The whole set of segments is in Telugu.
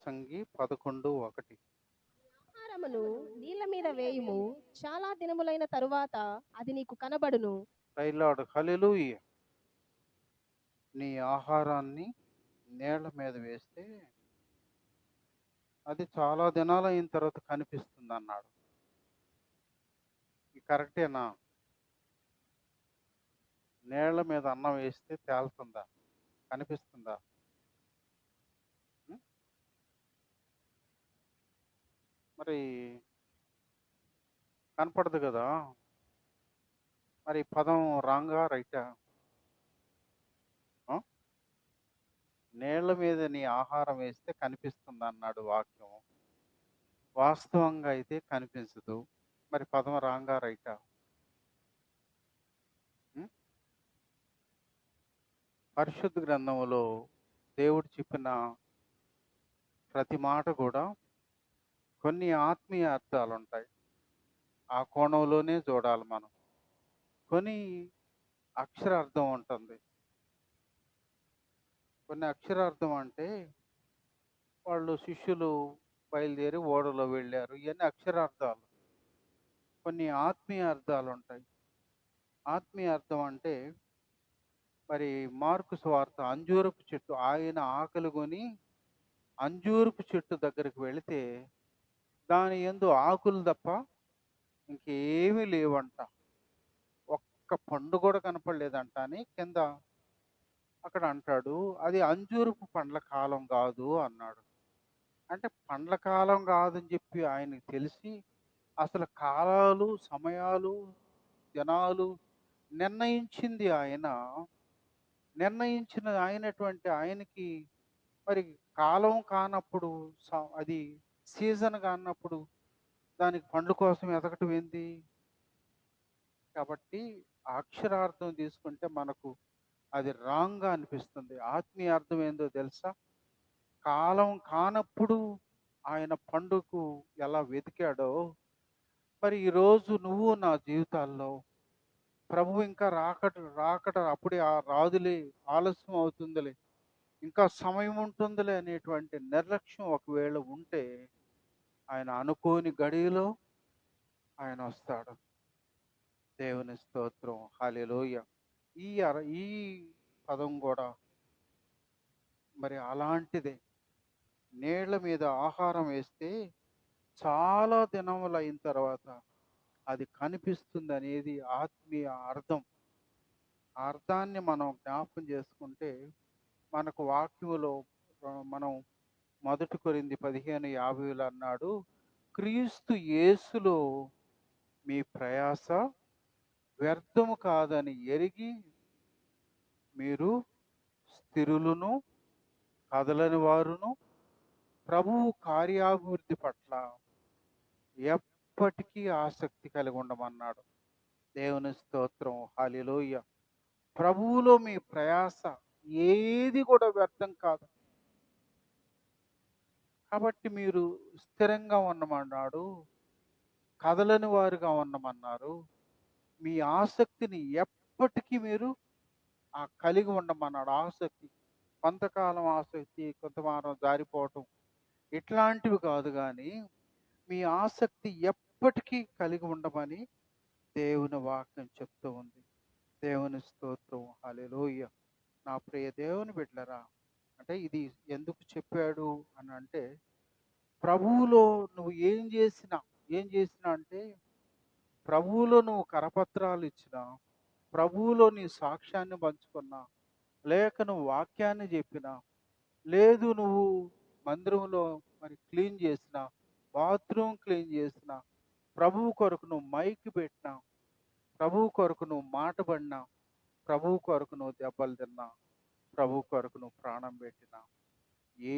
సంగి 11:1. ఆహారమును నీళ్ల మీద వేయుము, చాలా దినములైన తరువాత అది నీకు కనబడును. ప్రైలార్డ్ హల్లెలూయా. నీ ఆహారాన్ని నేల మీద వేస్తే అది చాలా దినాలైన తర్వాత కనిపిస్తుంది అన్నాడు. ఇది కరెక్టేనా? నేల మీద అన్నం వేస్తే తేలుతుందా? కనిపిస్తుందా? ఉం? మరి కనపడదు కదా. మరి పదం రాంగా రైటా? ఆ? నేల మీద నీ ఆహారం వేస్తే కనిపిస్తుంది అన్నాడు వాక్యం. వాస్తవంగా అయితే కనిపించదు. మరి పదం రాంగా రైటా? ఉం? పరిశుద్ధ గ్రంథములో దేవుడు చెప్పిన ప్రతి మాట కూడా కొన్ని ఆత్మీయ అర్థాలు ఉంటాయి. ఆ కోణంలోనే చూడాలి మనం. కొన్ని అక్షరార్థం ఉంటుంది. కొన్ని అక్షరార్థం అంటే వాళ్ళు శిష్యులు బయలుదేరి ఓడలో వెళ్ళారు. ఇవన్నీ అక్షరార్థాలు. కొన్ని ఆత్మీయ అర్థాలు ఉంటాయి. ఆత్మీయ అర్థం అంటే మరి మార్కు సువార్త అంజూరపు చెట్టు, ఆయన ఆకలి కొని అంజూరపు చెట్టు దగ్గరికి వెళితే దాని యందు ఆకులు తప్ప ఇంకేమీ లేవంట. ఒక్క పండు కూడా కనపడలేదంట అని కింద అక్కడ అంటాడు. అది అంజూరపు పండ్ల కాలం కాదు అన్నాడు. అంటే పండ్ల కాలం కాదని చెప్పి ఆయనకి తెలిసి అసలు కాలాలు, సమయాలు, దినాలు నిర్ణయించింది ఆయన. నిర్ణయించిన ఆయనటువంటి ఆయనకి మరి కాలం కానప్పుడు అది సీజన్ కానప్పుడు దానికి పండ్ల కోసం ఎతకటం ఏంది? కాబట్టి ఆ అక్షరార్థం తీసుకుంటే మనకు అది రాంగ్‌గా అనిపిస్తుంది. ఆత్మీయ అర్థం ఏందో తెలుసా? కాలం కానప్పుడు ఆయన పండుకు ఎలా వెతికాడో, మరి ఈరోజు నువ్వు నా జీవితాల్లో ప్రభువు ఇంకా రాకట అప్పుడే రాదులే, ఆలస్యం అవుతుందిలే, ఇంకా సమయం ఉంటుందిలే అనేటువంటి నిర్లక్ష్యం ఒకవేళ ఉంటే, ఆయన అనుకోని గడియలో ఆయన వస్తాడు. దేవుని స్తోత్రం. హల్లెలూయా. ఈ పదం కూడా మరి అలాంటిదే. నీళ్ల మీద ఆహారం వేస్తే చాలా దినములైన తర్వాత అది కనిపిస్తుందనేది ఆత్మీయ అర్థం. ఆ అర్థాన్ని మనం జ్ఞాపకం చేసుకుంటే మనకు వాక్యములో మనం 1 కొరింథీ 15:50 అన్నాడు. క్రీస్తు యేసులో మీ ప్రయాస వ్యర్థము కాదని ఎరిగి మీరు స్థిరులను, కదలని వారును, ప్రభువు కార్యాభివృద్ధి పట్ల ఎప్పటికీ ఆసక్తి కలిగి ఉండమన్నాడు. దేవుని స్తోత్రం. హల్లెలూయా. ప్రభువులో మీ ప్రయాస ఏది కూడా వ్యర్థం కాదు. కాబట్టి మీరు స్థిరంగా ఉండమన్నాడు. కదలని వారుగా ఉండమన్నారు. మీ ఆసక్తిని ఎప్పటికీ మీరు కలిగి ఉండమన్నాడు. ఆసక్తి. కొంతకాలం ఆసక్తి, కొంతవారం జారిపోవటం ఇట్లాంటివి కాదు గానీ, మీ ఆసక్తి ఎప్పటికీ కలిగి ఉండమని దేవుని వాక్యం చెప్తూ ఉంది. దేవుని స్తోత్రం. హల్లెలూయా. నా ప్రియ దేవుని బిడ్డలారా, అంటే ఇది ఎందుకు చెప్పాడు అని అంటే, ప్రభువులో నువ్వు ఏం చేసినా అంటే, ప్రభువులో నువ్వు కరపత్రాలు ఇచ్చినా, ప్రభువులో నీ సాక్ష్యాన్ని పంచుకున్నా, లేక నువ్వు వాక్యాన్ని చెప్పినా, లేదు నువ్వు మందిరంలో మరి క్లీన్ చేసినా, బాత్రూమ్ క్లీన్ చేసినా, ప్రభువు కొరకు నువ్వు మైక్ పెట్టినా, ప్రభువు కొరకు నువ్వు మాట పడినా, ప్రభువు కొరకు నువ్వు దెబ్బలు తిన్నా, ప్రభువు కొరకు నువ్వు ప్రాణం పెట్టినా,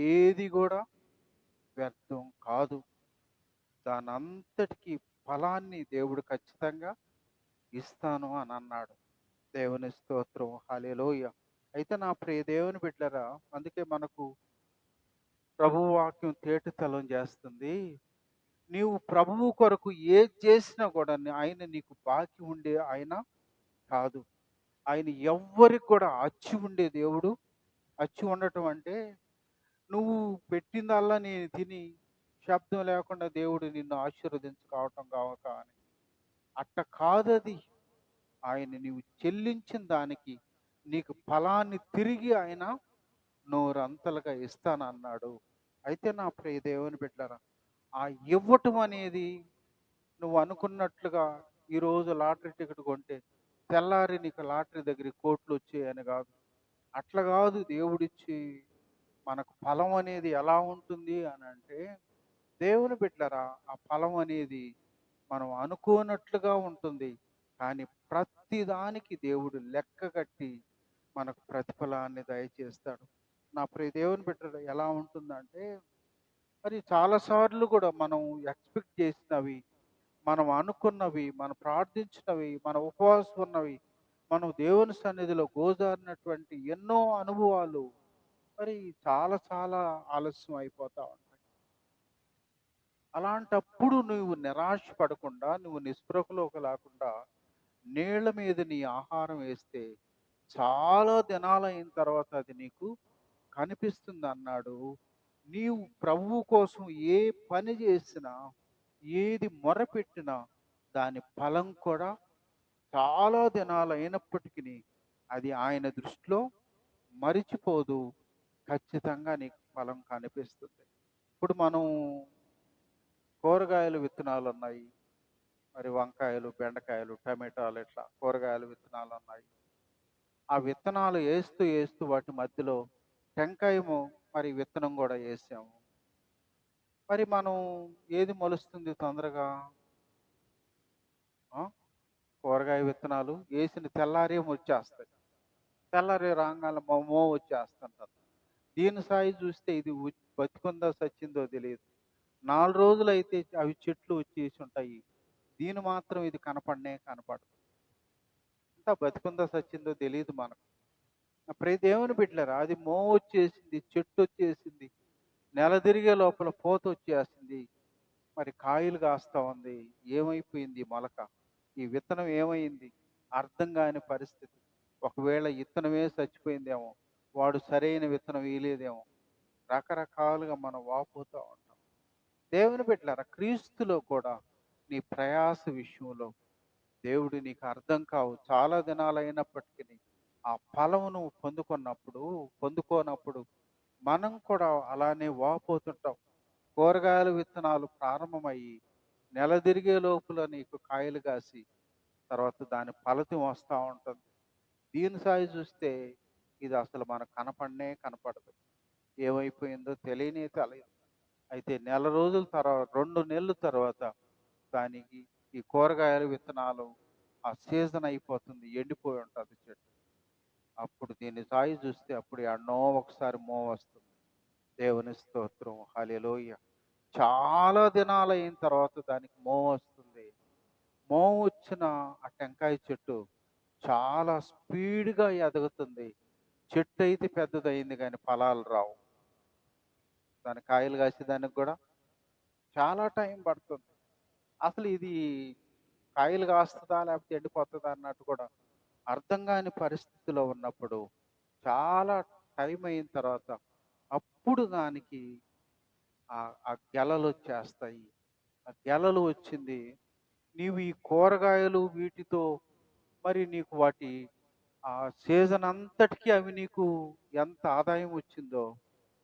ఏది కూడా వ్యర్థం కాదు. దానంతటికీ ఫలాన్ని దేవుడు ఖచ్చితంగా ఇస్తాను అని అన్నాడు. దేవుని స్తోత్రం. హల్లెలూయా. అయితే నా ప్రియ దేవుని బిడ్డలారా, అందుకే మనకు ప్రభువు వాక్యం తేటతెల్లం చేస్తుంది. నీవు ప్రభువు కొరకు ఏది చేసినా కూడా ఆయన నీకు బాకీ ఉండే ఆయన కాదు. ఆయన ఎవ్వరికి కూడా అచ్చి ఉండే దేవుడు. అచ్చి ఉండటం అంటే నువ్వు పెట్టిందల్లా నేను తిని శబ్దం లేకుండా దేవుడు నిన్ను ఆశీర్వదించుకోవటం కావక అని. అట్ట కాదది. ఆయన నీవు చెల్లించిన దానికి నీకు ఫలాన్ని తిరిగి ఆయన నూరంతలుగా ఇస్తానన్నాడు. అయితే నా ప్రియ దేవుని బిడ్డలారా, ఆ ఇవ్వటం అనేది నువ్వు అనుకున్నట్లుగా ఈరోజు లాటరీ టికెట్ కొంటే తెల్లారి నీకు లాటరీ దగ్గరికి కోట్లు వచ్చాయని కాదు. అట్లా కాదు దేవుడిచ్చి మనకు ఫలం అనేది ఎలా ఉంటుంది అని అంటే, దేవుని బిడ్డలారా, ఆ ఫలం అనేది మనం అనుకోనట్లుగా ఉంటుంది. కానీ ప్రతి దానికి దేవుడు లెక్క కట్టి మనకు ప్రతిఫలాన్ని దయచేస్తాడు. నా ప్రియ దేవుని బిడ్డలారా, ఎలా ఉంటుందంటే, మరి చాలా సార్లు కూడా మనం ఎక్స్‌పెక్ట్ చేసినవి, మనం అనుకున్నవి, మనం ప్రార్థించినవి, మన ఉపవాసం ఉన్నవి, మనం దేవుని సన్నిధిలో గోజారినటువంటి ఎన్నో అనుభవాలు మరి చాలా చాలా ఆలస్యం అయిపోతా ఉంటాయి. అలాంటప్పుడు నువ్వు నిరాశ పడకుండా, నువ్వు నిస్పృహలోకి లేకుండా నీళ్ళ మీద నీ ఆహారం వేస్తే చాలా దినాలైన తర్వాత అది నీకు కనిపిస్తుందన్నాడు. నీవు ప్రభువు కోసం ఏ పని చేసినా, ఏది మొరపెట్టినా దాని ఫలం కూడా చాలా దినాలైనప్పటికిని అది ఆయన దృష్టిలో మరిచిపోదు. ఖచ్చితంగా నీకు ఫలం కనిపిస్తుంది. ఇప్పుడు మనం కూరగాయల విత్తనాలున్నాయి. మరి వంకాయలు, బెండకాయలు, టమాటాలు ఇట్లా కూరగాయల విత్తనాలున్నాయి. ఆ విత్తనాలు ఏస్తూ వాటి మధ్యలో టెంకాయము మరి విత్తనం గూడా ఏసాము. మరి మనం ఏది మొలుస్తుంది తొందరగా? ఆ! కూరగాయ విత్తనాలు ఏసిన తెల్లారే వచ్చేస్తాయి. తెల్లారి రాంగానే వచ్చేస్తుంటది. దీని సాయి చూస్తే ఇది బతికుందో సచ్చిందో తెలీదు. 4 రోజులైతే అవి చెట్లు వచ్చేసుంటాయి. దీని మాత్రం ఇది కనపడనే కనపడదు. ఇంకా బతికుందో సచ్చిందో తెలీదు మనకు. ప్రియ దేవుని బిడ్డలారా, అది వచ్చేసింది, చెట్టొచ్చేసింది. నెల తిరిగే లోపల పూతొచ్చేసింది. మరి కాయలు కాస్తా ఉంది. ఏమైపోయింది ఈ మొలక? ఈ విత్తనం ఏమైంది? అర్థం గాని పరిస్థితి. ఒకవేళ ఇత్తనమే చచ్చిపోయిందేమో! వాడు సరైన విత్తనం వేయలేదేమో! రకరకాలుగా మనం వాపోతా ఉంటాం. దేవుని బిడ్డలారా, క్రీస్తులో కూడా నీ ప్రయాస విషయంలో దేవుడు నీకు అర్థం కావు. చాలా దినాలైనప్పటికిని ఆ ఫలము నువ్వు పొందుకోనప్పుడు మనం కూడా అలానే వాపోతుంటాం. కూరగాయల విత్తనాలు ప్రారంభమయ్యి నెల తిరిగే లోపల నీకు కాయలు కాసి తర్వాత దాని ఫలితం వస్తా ఉంటుంది. దీని సాయి చూస్తే ఇది అసలు మనకు కనపడనే కనపడదు. ఏమైపోయిందో తెలియదు. అయితే నెల రోజుల తర్వాత 2 నెలల తర్వాత దానికి ఈ కూరగాయల విత్తనాలు ఆ సీజన్ అయిపోతుంది. ఎండిపోయి ఉంటది చెట్టు. అప్పుడు దీన్ని సాయి చూస్తే అప్పుడు ఎన్నో ఒకసారి వస్తుంది. దేవుని స్తోత్రం. హల్లెలూయా! చాలా దినాలయిన తర్వాత దానికి వస్తుంది. వచ్చిన ఆ టెంకాయ చెట్టు చాలా స్పీడ్‌గా ఎదుగుతుంది. చెట్టు అయితే పెద్దదయింది గానీ ఫలాలు రావు. దాని కాయలు కాసేదానికి గూడా చాలా టైం పడుతుంది. అసలు ఇది కాయలు కాస్తదా? లేకపోతే ఎండిపోతదా? అన్నట్టు కూడా అర్థం గాని పరిస్థితిలో ఉన్నప్పుడు చాలా టైం అయిన తర్వాత అప్పుడు దానికి ఆ గెలలొచ్చేస్తాయి. ఆ గెలలు వచ్చింది. నీవు ఈ కూరగాయలు వీటితో మరి నీకు వాటి ఆ సీజన్ అంతటికి అవి నీకు ఎంత ఆదాయం వచ్చిందో,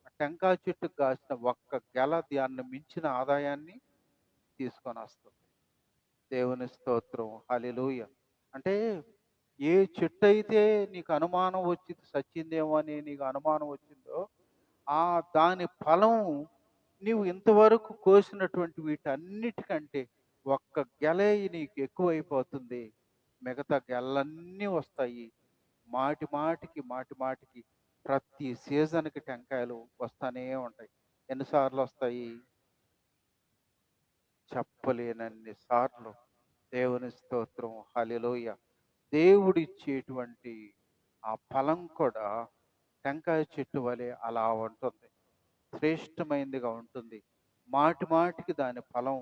ఆ టెంకాయ చెట్టుకు కాసిన ఒక్క గెల దాన్ని మించిన ఆదాయాన్ని తీసుకొనొస్తుంది. దేవుని స్తోత్రం. హల్లెలూయా! అంటే ఏ చెట్టయితే నీకు అనుమానం వచ్చి సచ్చిందేమో అని నీకు అనుమానం వచ్చిందో, ఆ దాని ఫలం నీవు ఇంతవరకు కోసినటువంటి వీటన్నిటికంటే ఒక్క గెలే నీకు ఎక్కువైపోతుంది. మిగతా గెలలన్నీ వస్తాయి. మాటిమాటికి ప్రతి సీజన్‌కి టెంకాయలు వస్తానే ఉంటాయి. ఎన్ని సార్లు వస్తాయి? చెప్పలేనన్ని సార్లు. దేవుని స్తోత్రం. హల్లెలూయా! దేవుడిచ్చేటువంటి ఆ ఫలం కూడా టెంకాయ చెట్టు వలె అలా ఉంటుంది. శ్రేష్టమైనదిగా ఉంటుంది. మాటిమాటికి దాని ఫలం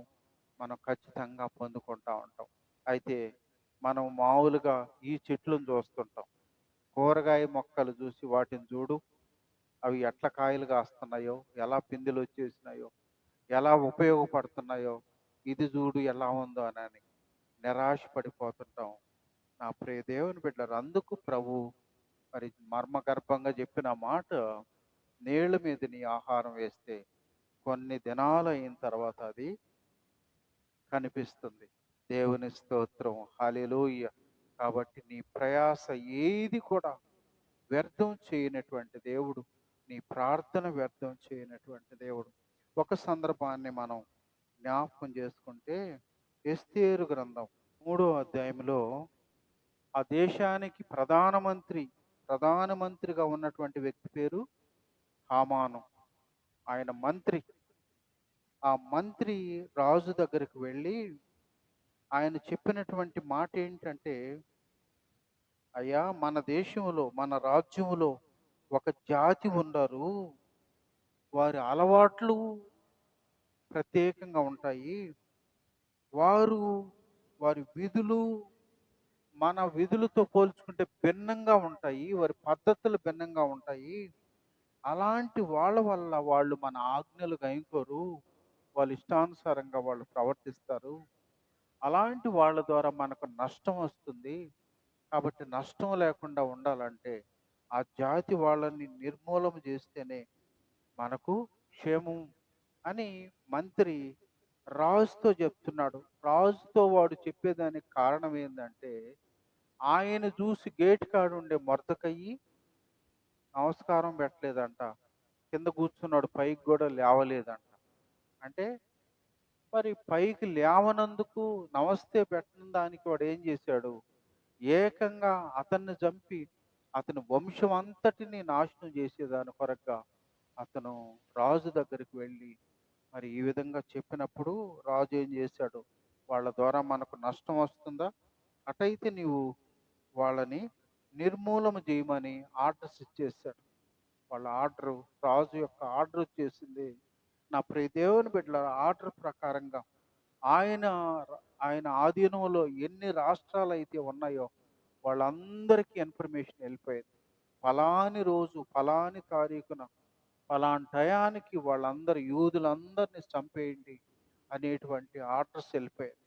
మనం ఖచ్చితంగా పొందుకుంటా ఉంటాం. అయితే మనం మామూలుగా ఈ చెట్లను చూస్తుంటాం. కూరగాయ మొక్కలు చూసి వాటిని చూడు, అవి ఎట్లా కాయలు కాస్తున్నాయో, ఎలా పిందెలు వచ్చేసినాయో, ఎలా ఉపయోగపడుతున్నాయో, ఇది చూడు ఎలా ఉందో అని నిరాశ పడిపోతుంటాం. నా ప్రియ దేవుని బిడ్డలారా, అందుకు ప్రభు మరి మర్మగర్భంగా చెప్పిన మాట, నీళ్ళ మీద నీ ఆహారం వేస్తే కొన్ని దినాలు అయిన తర్వాత అది కనిపిస్తుంది. దేవుని స్తోత్రం, హల్లెలూయా. కాబట్టి నీ ప్రయాస ఏది కూడా వ్యర్థం చేయనటువంటి దేవుడు, నీ ప్రార్థన వ్యర్థం చేయనటువంటి దేవుడు. ఒక సందర్భాన్ని మనం జ్ఞాపకం చేసుకుంటే, ఎస్తేరు గ్రంథం 3వ అధ్యాయంలో ఆ దేశానికి ప్రధానమంత్రిగా ఉన్నటువంటి వ్యక్తి పేరు హామాను. ఆయన మంత్రి. ఆ మంత్రి రాజు దగ్గరికి వెళ్ళి ఆయన చెప్పినటువంటి మాట ఏంటంటే, అయ్యా, మన దేశంలో మన రాజ్యంలో ఒక జాతి ఉన్నారు. వారి అలవాట్లు ప్రత్యేకంగా ఉంటాయి. వారు వారి విధులు మన విధులతో పోల్చుకుంటే భిన్నంగా ఉంటాయి. వారి పద్ధతులు భిన్నంగా ఉంటాయి. అలాంటి వాళ్ళ వల్ల వాళ్ళు మన ఆజ్ఞలు గైకోరు. వాళ్ళ ఇష్టానుసారంగా వాళ్ళు ప్రవర్తిస్తారు. అలాంటి వాళ్ళ ద్వారా మనకు నష్టం వస్తుంది. కాబట్టి నష్టం లేకుండా ఉండాలంటే ఆ జాతి వాళ్ళని నిర్మూలన చేస్తేనే మనకు క్షేమం అని మంత్రి రాజుతో చెప్తున్నాడు. రాజుతో వాడు చెప్పేదానికి కారణం ఏంటంటే, ఆయన చూసి గేట్ కాడ ఉండే మొర్దకయ్యి నమస్కారం పెట్టలేదంట. కింద కూర్చున్నాడు, పైకి కూడా లేవలేదంట. అంటే మరి పైకి లేవనందుకు, నమస్తే పెట్టిన దానికి వాడు ఏం చేశాడు? ఏకంగా అతన్ని చంపి అతని వంశం అంతటిని నాశనం చేసేదాని కొరగా అతను రాజు దగ్గరికి వెళ్ళి మరి ఈ విధంగా చెప్పినప్పుడు రాజు ఏం చేశాడు? వాళ్ళ ద్వారా మనకు నష్టం వస్తుందా? అటైతే నీవు వాళ్ళని నిర్మూలన చేయమని ఆర్డర్స్ ఇచ్చేసాడు. వాళ్ళ ఆర్డరు, రాజు యొక్క ఆర్డర్ వచ్చేసింది. నా ప్రియ దేవుని బిడ్డల ఆర్డర్ ప్రకారంగా ఆయన ఆయన ఆధీనంలో ఎన్ని రాష్ట్రాలు అయితే ఉన్నాయో వాళ్ళందరికీ ఇన్ఫర్మేషన్ వెళ్ళిపోయింది. ఫలాని రోజు ఫలాని తారీఖున ఫలాని టయానికి వాళ్ళందరూ యూదులందరినీ చంపేయండి అనేటువంటి ఆర్డర్స్ వెళ్ళిపోయాయి.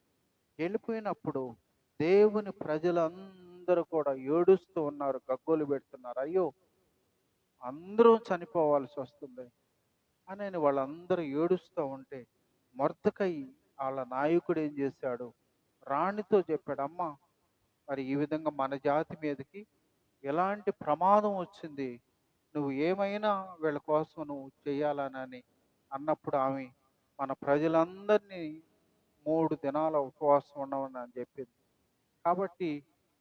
వెళ్ళిపోయినప్పుడు దేవుని ప్రజలందరూ కూడా ఏడుస్తూ ఉన్నారు, గగ్గోలు పెడుతున్నారు. అయ్యో, అందరూ చనిపోవాల్సి వస్తుంది అని వాళ్ళందరూ ఏడుస్తూ ఉంటే, మొర్దెకై వాళ్ళ నాయకుడు ఏం చేశాడు? రాణితో చెప్పాడు, అమ్మ, మరి ఈ విధంగా మన జాతి మీదకి ఎలాంటి ప్రమాదం వచ్చింది, నువ్వు ఏమైనా వీళ్ళ కోసం నువ్వు చేయాలనని అన్నప్పుడు ఆమె మన ప్రజలందరినీ 3 దినాల ఉపవాసం ఉండమని అని చెప్పింది. కాబట్టి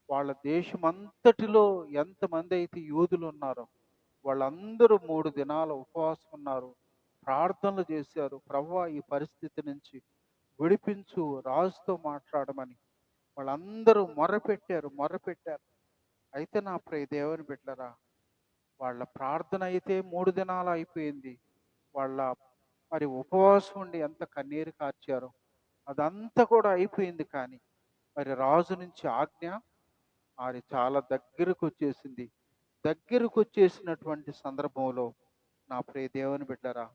వాళ్ళ దేశమంతటిలో ఎంతమంది అయితే యూదులు ఉన్నారో వాళ్ళందరూ 3 దినాల ఉపవాసం ఉన్నారు, ప్రార్థనలు చేశారు. ప్రభువా, ఈ పరిస్థితి నుంచి విడిపించు, రాజుతో మాట్లాడమని వాళ్ళందరూ మొర్రపెట్టారు. అయితే నా ప్రియ దేవుని బిడ్డలారా, వాళ్ళ ప్రార్థన అయితే 3 దినాలు అయిపోయింది. వాళ్ళ మరి ఉపవాసం ఉండి ఎంత కన్నీరు కార్చారో అదంతా కూడా అయిపోయింది. కానీ మరి రాజు నుంచి ఆజ్ఞ మరి చాలా దగ్గరకు వచ్చేసింది. దగ్గరకు వచ్చేసినటువంటి సందర్భంలో నా ప్రియ దేవుని బిడ్డలారా,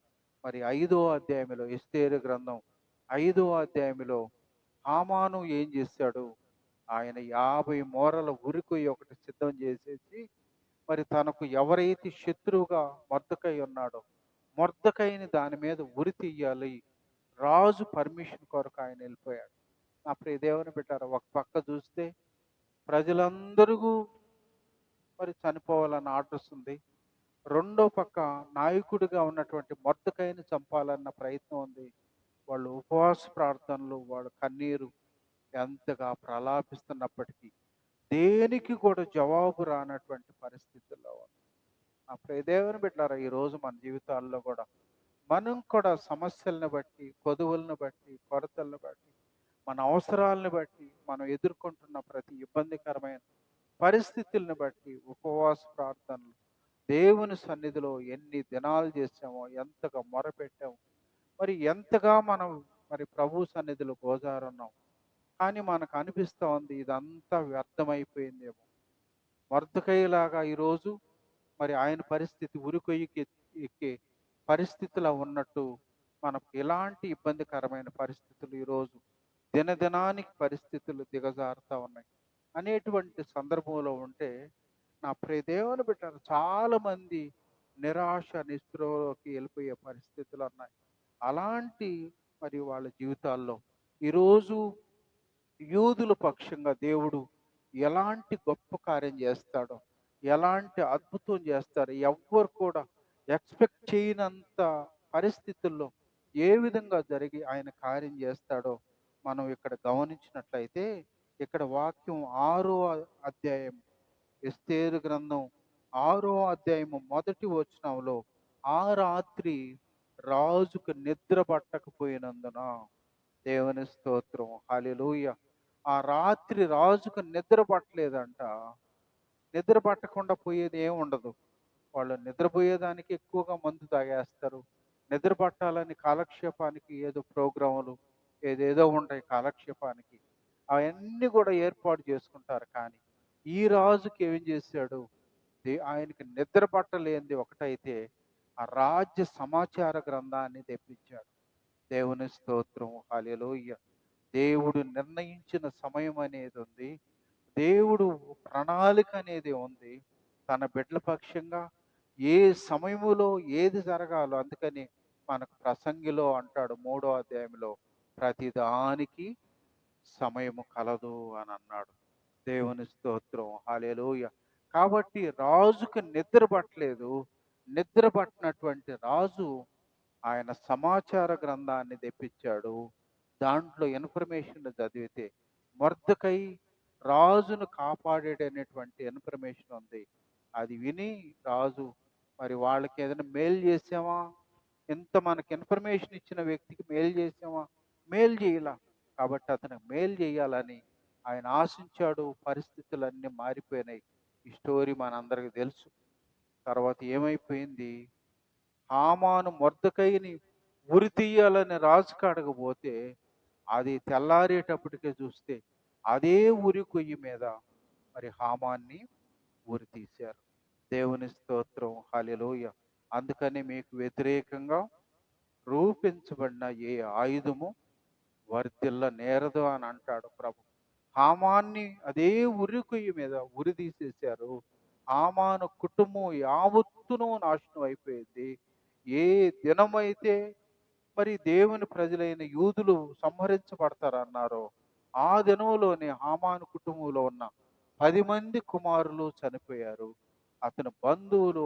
మరి 5వ అధ్యాయంలో, ఎస్తేరు గ్రంథం 5వ అధ్యాయంలో హామాను ఏం చేశాడు? ఆయన 50 మూరల ఉరికొయ్య ఒకటి సిద్ధం చేసేసి మరి తనకు ఎవరైతే శత్రువుగా మొర్దెకై ఉన్నాడో మొర్దెకైని దాని మీద ఉరి తీయాలి, రాజు పర్మిషన్ కొరకు ఆయన వెళ్ళిపోయాడు. నా ప్రియ దేవుని బిడ్డారా, ఒక పక్క చూస్తే ప్రజలందరూ మరి చనిపోవాలన్న ఆర్డర్స్ ఉంది. రెండో పక్క నాయకుడిగా ఉన్నటువంటి మొర్దెకైని చంపాలన్న ప్రయత్నం ఉంది. వాళ్ళు ఉపవాస ప్రార్థనలు, వాళ్ళ కన్నీరు ఎంతగా ప్రలాపిస్తున్నప్పటికీ దేనికి కూడా జవాబు రానటువంటి పరిస్థితుల్లో ఉంది. ఆ ప్రియ దేవుని బిడ్డలారా, ఈరోజు మన జీవితాల్లో కూడా మనం కూడా సమస్యలను బట్టి, కొదువులను బట్టి, కొరతలను బట్టి, మన అవసరాలను బట్టి, మనం ఎదుర్కొంటున్న ప్రతి ఇబ్బందికరమైన పరిస్థితులను బట్టి ఉపవాస ప్రార్థనలు దేవుని సన్నిధిలో ఎన్ని దినాలు చేసామో, ఎంతగా మొరపెట్టామో, మరి ఎంతగా మనం మరి ప్రభు సన్నిధిలో గోజారున్నాం. కానీ మనకు అనిపిస్తూ ఉంది ఇదంతా వ్యర్థమైపోయిందేమో. మొర్దెకైలాగా ఈరోజు మరి ఆయన పరిస్థితి ఉరికొయ్యికి ఎక్కే పరిస్థితిలో ఉన్నట్టు మనకు ఎలాంటి ఇబ్బందికరమైన పరిస్థితులు ఈరోజు దినదినానికి పరిస్థితులు దిగజారుతా ఉన్నాయి అనేటువంటి సందర్భంలో ఉంటే నా ప్రియ దేవుని బిడ్డలు చాలా మంది నిరాశ నిస్పృహలోకి వెళ్ళిపోయే పరిస్థితులు ఉన్నాయి. అలాంటి మరి వాళ్ళ జీవితాల్లో ఈరోజు యూదుల పక్షంగా దేవుడు ఎలాంటి గొప్ప కార్యం చేస్తాడో, ఎలాంటి అద్భుతం చేస్తాడో, ఎవ్వరు కూడా ఎక్స్పెక్ట్ చేయనంత పరిస్థితుల్లో ఏ విధంగా జరిగి ఆయన కార్యం చేస్తాడో మనం ఇక్కడ గమనించినట్లయితే, ఇక్కడ వాక్యం 6వ అధ్యాయం, ఎస్తేరు గ్రంథం 6వ అధ్యాయము మొదటి వచనంలో, ఆ రాత్రి రాజుకు నిద్ర పట్టకపోయినందున, దేవుని స్తోత్రం, హల్లెలూయా. ఆ రాత్రి రాజుకు నిద్ర పట్టలేదంట. నిద్ర పట్టకుండా పోయేది ఏమి ఉండదు. వాళ్ళు నిద్రపోయేదానికి ఎక్కువగా మందు తాగేస్తారు. నిద్ర పట్టాలని కాలక్షేపానికి ఏదో ప్రోగ్రాములు ఏదేదో ఉంటాయి కాలక్షేపానికి. అవన్నీ కూడా ఏర్పాటు చేసుకుంటారు. కానీ ఈ రాజుకి ఏం చేశాడు? ఆయనకి నిద్ర పట్టలేనిది ఒకటైతే ఆ రాజ్య సమాచార గ్రంథాన్ని తెప్పించాడు. దేవుని స్తోత్రం, హల్లెలూయా. దేవుడు నిర్ణయించిన సమయం అనేది ఉంది. దేవుడు ప్రణాళిక అనేది ఉంది. తన బిడ్డల పక్షంగా ఏ సమయములో ఏది జరగాలో, అందుకని మనకు ప్రసంగిలో అంటాడు 3వ అధ్యాయంలో, ప్రతిదానికి సమయము కలదు అని అన్నాడు. దేవుని స్తోత్రం, హల్లెలూయా. కాబట్టి రాజుకు నిద్ర పట్టలేదు. నిద్ర పట్టినటువంటి రాజు ఆయన సమాచార గ్రంథాన్ని తెప్పించాడు. దాంట్లో ఇన్ఫర్మేషన్ చదివితే మొర్దెకై రాజును కాపాడేటనేటువంటి ఇన్ఫర్మేషన్ ఉంది. అది విని రాజు, మరి వాళ్ళకి ఏదైనా మేలు చేసామా? ఇంత మనకి ఇన్ఫర్మేషన్ ఇచ్చిన వ్యక్తికి మేలు చేసామా? మేలు చేయలా. కాబట్టి అతనికి మేలు చేయాలని ఆయన ఆశించాడు. పరిస్థితులన్నీ మారిపోయినాయి. ఈ స్టోరీ మనందరికి తెలుసు. తర్వాత ఏమైపోయింది? హామాను మొర్దెకైని ఉరి తీయాలని రాజు కాడకు పోతే, అది తెల్లారేటప్పటికే చూస్తే అదే ఉరి కొయ్యి మీద మరి హామాన్ని ఉరి తీశారు. దేవుని స్తోత్రం, హల్లెలూయా. అందుకని మీకు వ్యతిరేకంగా రూపించబడిన ఏ ఆయుధము వర్ధిల్ల నేరదు అని అంటాడు ప్రభు. హామాన్ని అదే ఉరి కొయ్యి మీద ఉరి తీసేశారు. హామాను కుటుంబం యావత్తును నాశనం అయిపోయింది. ఏ దినమైతే మరి దేవుని ప్రజలైన యూదులు సంహరించబడతారన్నారో, ఆ దినంలోనే హామాను కుటుంబంలో ఉన్న 10 మంది కుమారులు చనిపోయారు. అతని బంధువులు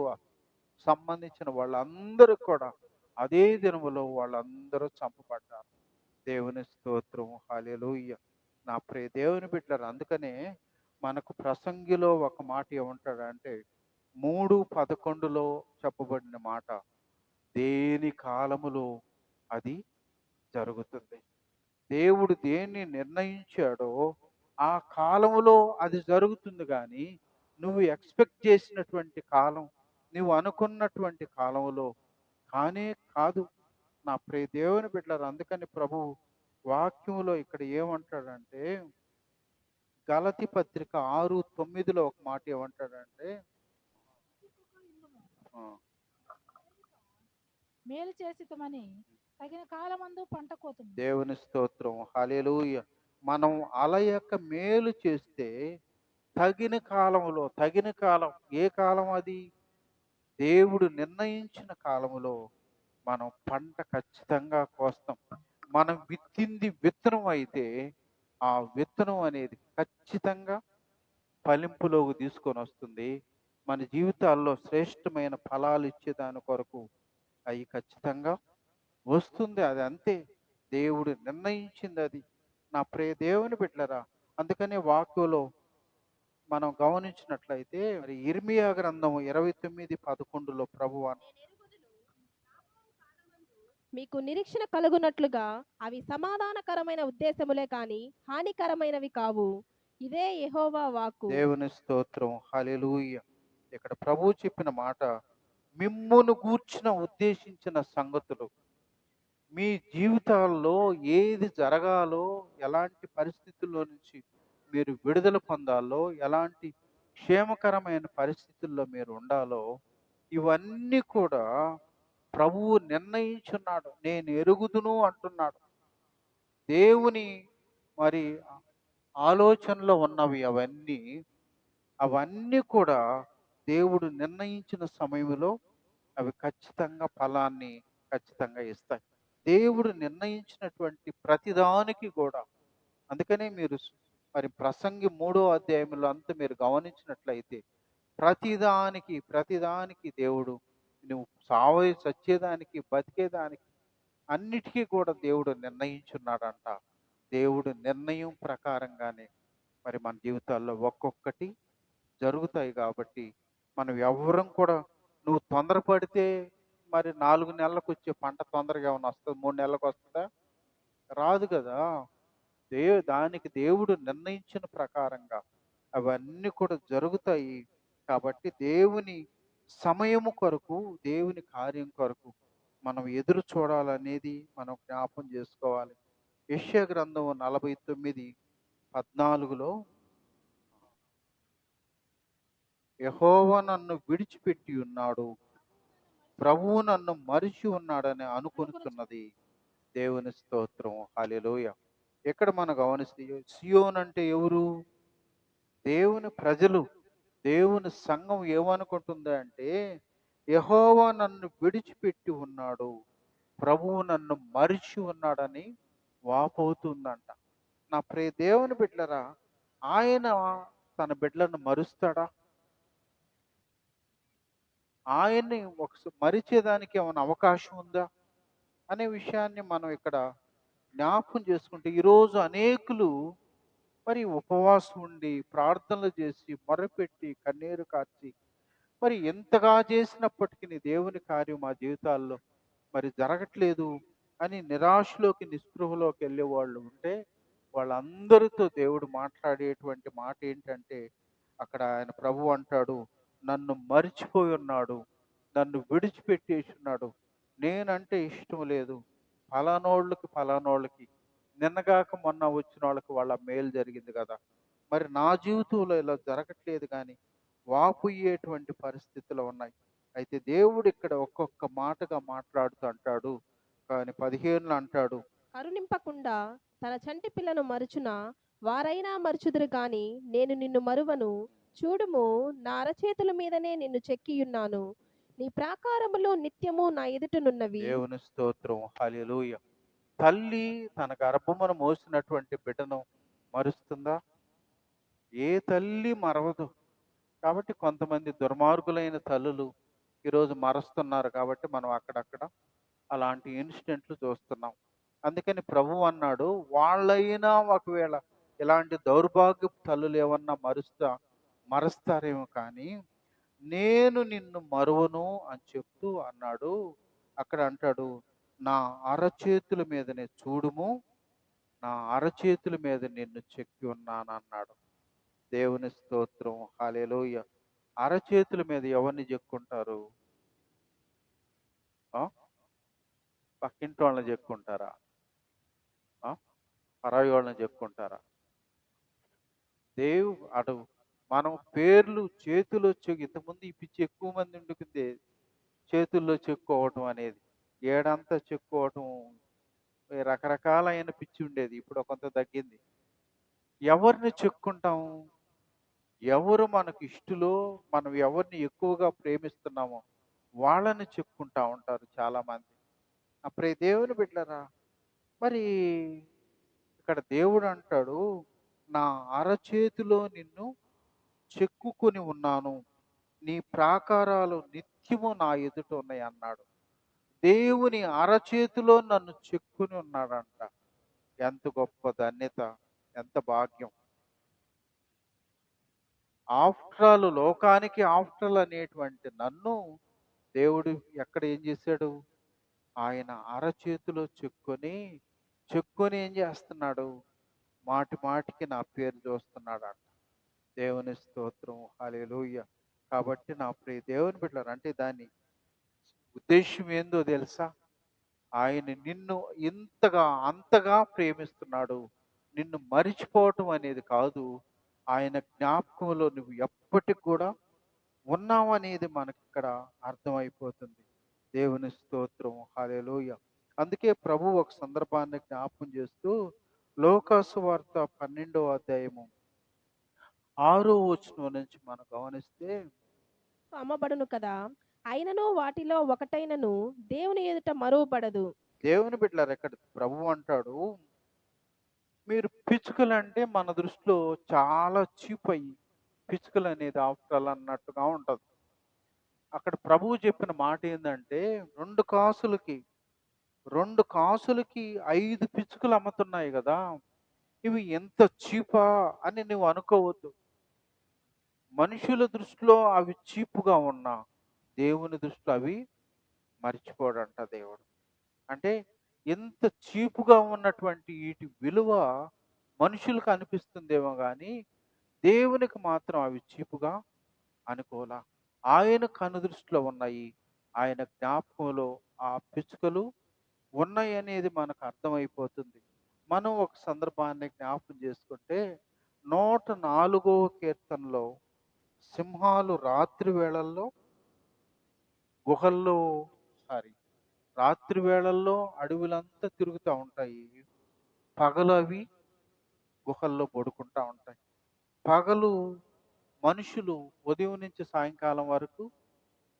సంబంధించిన వాళ్ళందరూ కూడా అదే దినములో వాళ్ళందరూ చంపబడ్డారు. దేవుని స్తోత్రం, హల్లెలూయా. నా ప్రియ దేవుని బిడ్డలారా, అందుకనే మనకు ప్రసంగిలో ఒక మాట ఏమంటాడంటే 3:11లో చెప్పబడిన మాట, దేని కాలములో అది జరుగుతుంది. దేవుడు దేన్ని నిర్ణయించాడో ఆ కాలములో అది జరుగుతుంది. కానీ నువ్వు ఎక్స్పెక్ట్ చేసినటువంటి కాలం, నువ్వు అనుకున్నటువంటి కాలంలో కానే కాదు. నా ప్రియ దేవుని బిడ్డలారా, అందుకని ప్రభు వాక్యంలో ఇక్కడ ఏమంటాడంటే, గలతి పత్రిక 6:9లో ఒక మాట ఏమంటాడంటే, ఆ, మేలు చేసితమని తగిన కాలమందు పంట కోతుంది. దేవుని స్తోత్రం, హల్లెలూయా. మనం అలయక మేలు చేస్తే తగిన కాలంలో, తగిన కాలం ఏ కాలం అది? దేవుడు నిర్ణయించిన కాలములో మనం పంట ఖచ్చితంగా కోస్తాం. మనం విత్తింది విత్తనం అయితే ఆ విత్తనం అనేది ఖచ్చితంగా ఫలింపులోకి తీసుకొని వస్తుంది. మన జీవితాల్లో శ్రేష్టమైన ఫలాలు ఇచ్చేదాని కొరకు అవి ఖచ్చితంగా వస్తుంది. అది అంతే, దేవుడు నిర్ణయించింది అది. నా ప్రియ దేవుని బిడ్డలారా, అందుకనే వాక్యంలో మనం గమనించినట్లయితే మరి ఇర్మియా గ్రంథం 29:11లో ప్రభువు మీకు నిరీక్షణ కలుగునట్లుగా అవి సమాధానకరమైన ఉద్దేశములే కాని హానికరమైనవి కావు. ఇదే యెహోవా వాక్కు. దేవుని స్తోత్రం, హల్లెలూయా. ఇక్కడ ప్రభువు చెప్పిన మాట, మిమ్మును గూర్చిన ఉద్దేశించిన సంగతులు, మీ జీవితాల్లో ఏది జరగాలో, ఎలాంటి పరిస్థితుల్లో నుంచి మీరు విడుదల పొందాలో, ఎలాంటి క్షేమకరమైన పరిస్థితుల్లో మీరు ఉండాలో ఇవన్నీ కూడా ప్రభువు నిర్ణయించున్నాడు. నేను ఎరుగుదును అంటున్నాడు. దేవుని మరి ఆలోచనలో ఉన్నవి అవన్నీ. అవన్నీ కూడా దేవుడు నిర్ణయించిన సమయంలో అవి ఖచ్చితంగా ఫలాన్ని ఖచ్చితంగా ఇస్తాయి. దేవుడు నిర్ణయించినటువంటి ప్రతిదానికి కూడా అందుకనే మీరు మరి ప్రసంగి 3వ అధ్యాయంలో అంతా మీరు గమనించినట్లయితే ప్రతిదానికి దేవుడు నువ్వు చచ్చేదానికి, బతికేదానికి అన్నిటికీ కూడా దేవుడు నిర్ణయించున్నాడంట. దేవుడు నిర్ణయం ప్రకారంగానే మరి మన జీవితాల్లో ఒక్కొక్కటి జరుగుతాయి కాబట్టి మనం ఎవ్వరం కూడా నువ్వు తొందరపడితే మరి 4 నెలలకు వచ్చే పంట తొందరగా ఏమైనా వస్తుంది? 3 నెలలకు వస్తుందా? రాదు కదా! దానికి దేవుడు నిర్ణయించిన ప్రకారంగా అవన్నీ కూడా జరుగుతాయి. కాబట్టి దేవుని సమయము కొరకు, దేవుని కార్యం కొరకు మనం ఎదురు చూడాలనేది మనం జ్ఞాపం చేసుకోవాలి. యెషయా గ్రంథం 49:14లో యెహోవా నన్ను విడిచిపెట్టి ఉన్నాడు, ప్రభువు నన్ను మరిచి ఉన్నాడని అనుకొనుచున్నది. దేవుని స్తోత్రం. హల్లెలూయా. ఇక్కడ మనం గమనిస్తే సియోన్ అంటే ఎవరు? దేవుని ప్రజలు, దేవుని సంఘం ఏమనుకుంటుందా అంటే యెహోవా నన్ను విడిచిపెట్టి ఉన్నాడు, ప్రభువు నన్ను మరిచి ఉన్నాడని వాపోతుందంట. నా ప్రియ దేవుని బిడ్డలారా, ఆయన తన బిడ్డలను మరుస్తాడా? ఆయన్ని మరిచేదానికి ఏమైనా అవకాశం ఉందా అనే విషయాన్ని మనం ఇక్కడ జ్ఞాపకం చేసుకుంటే ఈరోజు అనేకులు మరి ఉపవాసం ఉండి ప్రార్థనలు చేసి మొరపెట్టి కన్నీరు కార్చి మరి ఎంతగా చేసినప్పటికీ దేవుని కార్యం మా జీవితాల్లో మరి జరగట్లేదు అని నిరాశలోకి, నిస్పృహలోకి వెళ్ళే వాళ్ళు ఉంటే వాళ్ళందరితో దేవుడు మాట్లాడేటువంటి మాట ఏంటంటే అక్కడ ఆయన ప్రభు అంటాడు, నన్ను మరిచిపోయి ఉన్నాడు, నన్ను విడిచిపెట్టేసి ఉన్నాడు, నేనంటే ఇష్టం లేదు, ఫలానోళ్ళకి నిన్నగాక మొన్న వచ్చిన వాళ్ళకి వాళ్ళ మేలు జరిగింది కదా, మరి నా జీవితంలో ఇలా జరగట్లేదు కానీ వాపోయేటువంటి పరిస్థితులు ఉన్నాయి. అయితే దేవుడు ఇక్కడ ఒక్కొక్క మాటగా మాట్లాడుతూ అంటాడు. కానీ 15లో అంటాడు, కరుణింపకుండా తన చంటి పిల్లను మరుచున వారైనా మరుచుదురు గాని నేను నిన్ను మరువను. చూడుము, నా అరచేతుల మీదనే నిన్ను చెక్కియున్నాను. నీ ప్రాకారములు నిత్యము నా ఎదుటనున్నవి. దేవుని స్తోత్రం. హల్లెలూయా. తల్లి తన గర్భమును మోసినటువంటి బిడ్డను మరుస్తుందా? ఏ తల్లి మరవదు. కాబట్టి కొంతమంది దుర్మార్గులైన తల్లులు ఈరోజు మరుస్తున్నారు కాబట్టి మనం అక్కడక్కడ అలాంటి ఇన్సిడెంట్లు చూస్తున్నాం. అందుకని ప్రభువు అన్నాడు, వాళ్ళైనా ఒకవేళ ఇలాంటి దౌర్భాగ్యపు తల్లులు ఏమన్నా మరుస్తారేమో కానీ నేను నిన్ను మరువను అని చెప్తూ అన్నాడు. అక్కడ అంటాడు, నా అరచేతుల మీదనే చూడుము, నా అరచేతుల మీద నిన్ను చెక్కి ఉన్నాను అన్నాడు. దేవుని స్తోత్రం. హల్లెలూయా. అరచేతుల మీద ఎవరిని చెక్కుంటారు? ఆ? పక్కింటి వాళ్ళని చెక్కుంటారా? పరాయి వాళ్ళని చెక్కుంటారా? అటు మనం పేర్లు చేతిలో ఇంతకుముందు ఈ పిచ్చి ఎక్కువ మంది ఉండుకుంది, చేతుల్లో చెక్కుకోవటం అనేది, ఏడంతా చెక్కుకోవటం, రకరకాలైన పిచ్చి ఉండేది. ఇప్పుడు కొంత తగ్గింది. ఎవరిని చెక్కుంటాం? ఎవరు మనకు ఇష్టలో, మనం ఎవరిని ఎక్కువగా ప్రేమిస్తున్నామో వాళ్ళని చెప్పుకుంటా ఉంటారు చాలా మంది. అప్పుడే దేవుని బిడ్డలారా, మరి ఇక్కడ దేవుడు అంటాడు, నా అరచేతిలో నిన్ను చెక్కుకొని ఉన్నాను, నీ ప్రాకారాలు నిత్యము నా ఎదుట ఉన్నాయి అన్నాడు. దేవుని అరచేతిలో నన్ను చెక్కుని ఉన్నాడంట. ఎంత గొప్ప ధన్యత, ఎంత భాగ్యం. లోకానికి ఆఫ్టర్ అనేటువంటి నన్ను దేవుడు ఎక్కడ ఏం చేశాడు? ఆయన అరచేతిలో చెక్కుని ఏం చేస్తున్నాడు? మాటి మాటికి నా పేరు చూస్తున్నాడు. దేవుని స్తోత్రం. హల్లెలూయా. కాబట్టి నా ప్రియ దేవుని బిడ్డలారా, అంటే దాని ఉద్దేశం ఏందో తెలుసా? ఆయన నిన్ను అంతగా ప్రేమిస్తున్నాడు. నిన్ను మరిచిపోవటం అనేది కాదు, ఆయన జ్ఞాపకంలో నువ్వు ఎప్పటికి కూడా ఉన్నామనేది మనకి ఇక్కడ అర్థమైపోతుంది. దేవుని స్తోత్రం, హల్లెలూయా. అందుకే ప్రభు ఒక సందర్భాన్ని జ్ఞాపకం చేస్తూ లోకాసు వార్త 12వ అధ్యాయము 6వ వచనం నుంచి మనం గమనిస్తే, అమ్మబడును కదా, అయినను వాటిలో ఒకటైనను దేవుని ఎదుట మరువబడదు. దేవుని బిడ్డలారా ఇక్కడ ప్రభు అంటాడు, మీరు పిచ్చుకలంటే మన దృష్టిలో చాలా చీప్ అయ్యి పిచ్చుకలు అనేది ఆఫ్టర్ ఆల్ అన్నట్టుగా ఉంటది. అక్కడ ప్రభువు చెప్పిన మాట ఏందంటే, 2 కాసులకి 5 పిచ్చుకలు అమ్ముతున్నాయి గదా! ఇవి ఎంత చీపా అని నువ్వు అనుకోవద్దు. మనుషుల దృష్టిలో అవి చీప్‌గా ఉన్నా, దేవుని దృష్టిలో అవి మర్చిపోడంట దేవుడు. అంటే ఎంత చీప్‌గా ఉన్నటువంటి ఈటి విలువ మనుషులకు అనిపిస్తుందేమో గానీ, దేవునికి మాత్రం అవి చీప్‌గా అనుకోలా. ఆయన కనుదృష్టిలో ఉన్నాయి. ఆయన జ్ఞాపకంలో ఆ పిచ్చుకలు ఉన్నాయనేది మనకు అర్థమైపోతుంది. మనం ఒక సందర్భాన్ని జ్ఞాపకం చేసుకుంటే 104వ కీర్తనలో సింహాలు రాత్రి వేళల్లో గుహల్లో సారీ రాత్రి వేళల్లో అడవులంతా తిరుగుతూ ఉంటాయి. పగలు అవి గుహల్లో పడుకుంటా ఉంటాయి. పగలు మనుషులు ఉదయం నుంచి సాయంకాలం వరకు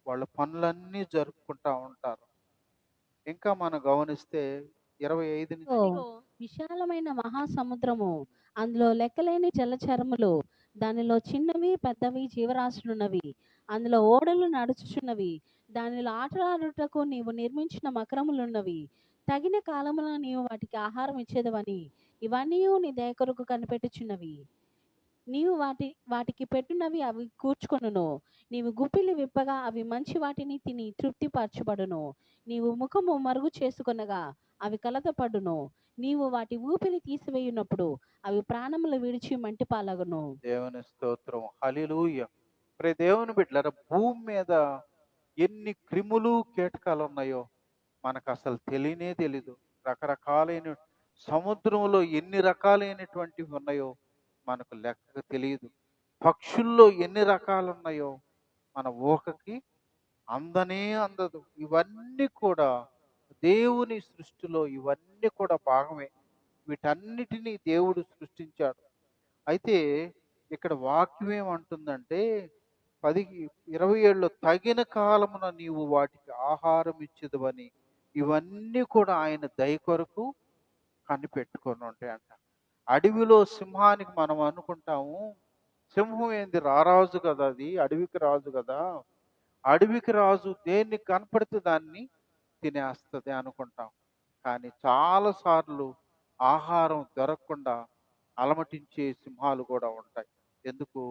వాళ్ళ పనులన్నీ జరుపుకుంటా ఉంటారు. ఇంకా మనం గమనిస్తే 25 నుంచి అదిగో విశాలమైన మహాసముద్రము, అందులో లెక్కలేని జలచరములు, దానిలో చిన్నవి పెద్దవి జీవరాశులున్నవి, అందులో ఓడలు నడుచుచున్నవి, దానిలో ఆటలాడుటకు నీవు నిర్మించిన మకరములున్నవి, తగిన కాలమున నీవు వాటికి ఆహారం ఇచ్చేదవని, ఇవన్నీ నీ దయ కొరకు కనిపెట్టుచున్నవి. నీవు వాటికి పెట్టునవి అవి కూర్చుకొనును. నీవు గుప్పిలి విప్పగా అవి మంచి వాటిని తిని తృప్తిపరచబడును. నీవు ముఖము మరుగు చేసుకొనగా అవి కలతపడును. నీవు వాటి ఊపిరి తీసివేయునప్పుడు అవి ప్రాణములు విడిచి మంటి పాలగును. దేవుని స్తోత్రం, హల్లెలూయా. ప్రియ దేవుని బిడ్డలారా, భూమి మీద ఎన్ని క్రిములు కీటకాలు ఉన్నాయో మనకు అసలు తెలియనే తెలీదు. రకరకాలైన సముద్రంలో ఎన్ని రకాలైనటువంటివి ఉన్నాయో మనకు లెక్క తెలియదు. పక్షుల్లో ఎన్ని రకాలు ఉన్నాయో మన ఊహకి అందనే అందదు. ఇవన్నీ కూడా దేవుని సృష్టిలో ఇవన్నీ కూడా భాగమే. వీటన్నిటినీ దేవుడు సృష్టించాడు. అయితే ఇక్కడ వాక్యం ఏమంటుందంటే 27లో తగిన కాలమున నీవు వాటికి ఆహారం ఇచ్చేదవని, ఇవన్నీ కూడా ఆయన దయ కొరకు కనిపెట్టుకొని ఉంటాయంట. అడవిలో సింహానికి మనం అనుకుంటాము, సింహం ఏంది రారాజు కదా, అది అడవికి రాజు కదా, అడవికి రాజు దేన్ని కనపడితే దాన్ని తినేస్తుంది అనుకుంటాం. కానీ చాలా సార్లు ఆహారం దొరకకుండా అలమటించే సింహాలు కూడా ఉంటాయి. ఎందుకు?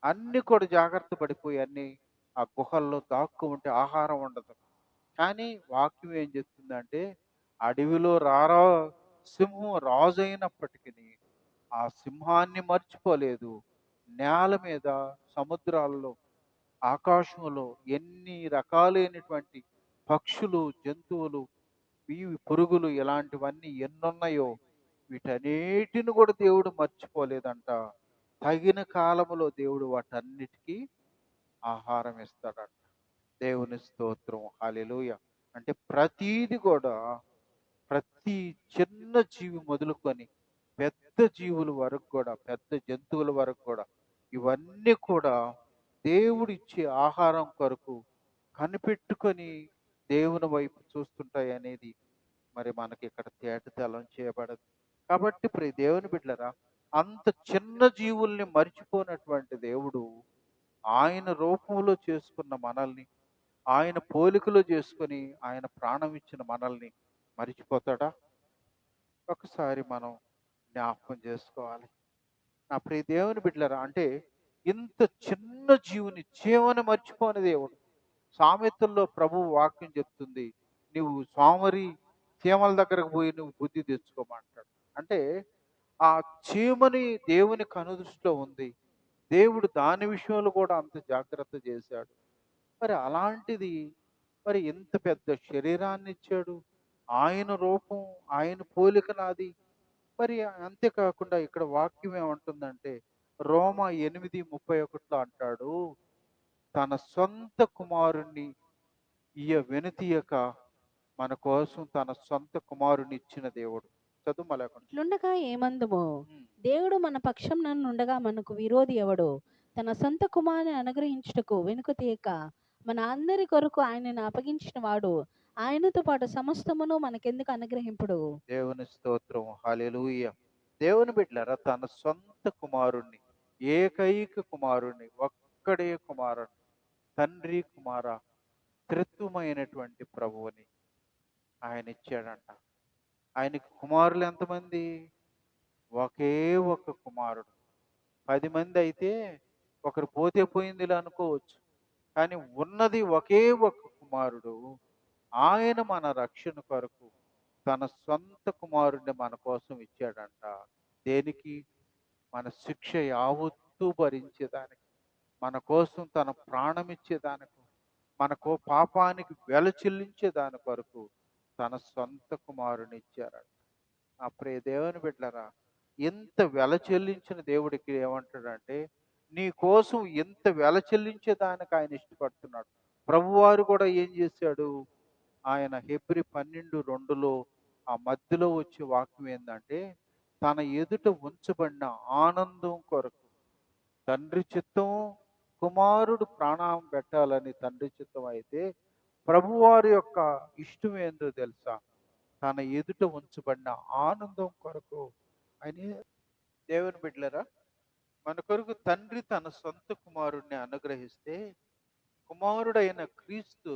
అన్ని కూడా జాగ్రత్త పడిపోయి అన్ని ఆ గుహల్లో దాక్కు ఉంటే ఆహారం ఉండదు. కానీ వాక్యం ఏం చెప్తుందంటే, అడవిలో సింహం రాజు అయినప్పటికీ ఆ సింహాన్ని మర్చిపోలేదు. నేల మీద, సముద్రాల్లో, ఆకాశంలో ఎన్ని రకాలైనటువంటి పక్షులు, జంతువులు, ఇవి పురుగులు ఇలాంటివన్నీ ఎన్నున్నాయో వీటన్నిటిని కూడా దేవుడు మర్చిపోలేదంట. తగిన కాలములో దేవుడు వాటన్నిటికీ ఆహారం ఇస్తాడంట. దేవుని స్తోత్రం, హల్లెలూయా. అంటే ప్రతీది కూడా, ప్రతి చిన్న జీవి మొదలుకొని పెద్ద జీవుల వరకు కూడా, పెద్ద జంతువుల వరకు కూడా, ఇవన్నీ కూడా దేవుడు ఇచ్చే ఆహారం కొరకు కనిపెట్టుకొని దేవుని వైపు చూస్తుంటాయి అనేది మరి మనకి ఇక్కడ తేటతెల్లం చేయబడదు. కాబట్టి ప్రియ దేవుని బిడ్డలారా, అంత చిన్న జీవుల్ని మరిచిపోయినటువంటి దేవుడు ఆయన రూపంలో చేసుకున్న మనల్ని, ఆయన పోలికలో చేసుకొని ఆయన ప్రాణం ఇచ్చిన మనల్ని మరిచిపోతాడా? ఒకసారి మనం జ్ఞాపకం చేసుకోవాలి. నా ప్రియ దేవుని బిడ్డలారా, అంటే ఇంత చిన్న జీవుని చీమని మర్చిపోని దేవుడు. సామెతల్లో ప్రభువు వాక్యం చెప్తుంది, నువ్వు సోమరి చీమల దగ్గరకు పోయి నువ్వు బుద్ధి తెచ్చుకోమంటాడు. అంటే ఆ చీమని దేవుని కనుదృష్టిలో ఉంది. దేవుడు దాని విషయంలో కూడా అంత జాగ్రత్త చేశాడు. మరి అలాంటిది, మరి ఇంత పెద్ద శరీరాన్ని ఇచ్చాడు. ఆయన రూపం, ఆయన పోలిక నాది. మరి అంతేకాకుండా ఇక్కడ వాక్యం ఏమంటుందంటే రోమా 8:31 అంటాడు, తన సొంత కుమారుణ్ణి వెనుతీయక మన కోసం తన సొంత కుమారుని ఇచ్చిన దేవుడు. చదువు మళ్ళీ. ఇట్లుండగా ఏమందుము? దేవుడు మన పక్షం నుండగా మనకు విరోధి ఎవడు? తన సొంత కుమారుని అనుగ్రహించుటకు వెనుక తీయక మన అందరి కొరకు ఆయనను అప్పగించిన వాడు ఆయనతో పాటు సమస్తమును మనకెందుకు అనుగ్రహింపుడు? దేవుని స్తోత్రం, హల్లెలూయా. దేవుని బిడ్డలారా, తన సొంత కుమారుణ్ణి, ఏకైక కుమారుణ్ణి, ఒక్కడే కుమారుణ్ణి, తండ్రి కుమార త్రిత్వమైనటువంటి ప్రభువుని ఆయన ఇచ్చాడంట. ఆయనకి కుమారులు ఎంతమంది? ఒకే ఒక కుమారుడు. 10 మంది అయితే ఒకరు పోతే పోయిందిలే అనుకోవచ్చు, కానీ ఉన్నది ఒకే ఒక కుమారుడు. ఆయన మన రక్షణ కొరకు తన సొంత కుమారుడిని మన కోసం ఇచ్చాడంట. దేనికి? మన శిక్ష యావత్తూ భరించేదానికి, మన కోసం తన ప్రాణం ఇచ్చేదానికి, మనకు పాపానికి వెల చెల్లించేదాని కొరకు తన సొంత కుమారుని ఇచ్చారంట. నా ప్రియ దేవుని బిడ్డలారా, ఇంత వెల చెల్లించిన దేవుడికి ఏమంటాడంటే, నీ కోసం ఇంత వెల చెల్లించేదానికి ఆయన ఇష్టపడుతున్నాడు. ప్రభువారు కూడా ఏం చేశాడు? ఆయన హెబ్రీ 12:2లో ఆ మధ్యలో వచ్చే వాక్యం ఏంటంటే, తన ఎదుట ఉంచబడిన ఆనందం కొరకు తండ్రి చిత్తం, కుమారుడు ప్రాణం పెట్టాలని తండ్రి చిత్తం అయితే, ప్రభువారి యొక్క ఇష్టం ఏందో తెలుసా? తన ఎదుట ఉంచబడిన ఆనందం కొరకు ఆయన. దేవుని బిడ్డలారా, మన కొరకు తండ్రి తన సొంత కుమారుడిని అనుగ్రహిస్తే, కుమారుడైన క్రీస్తు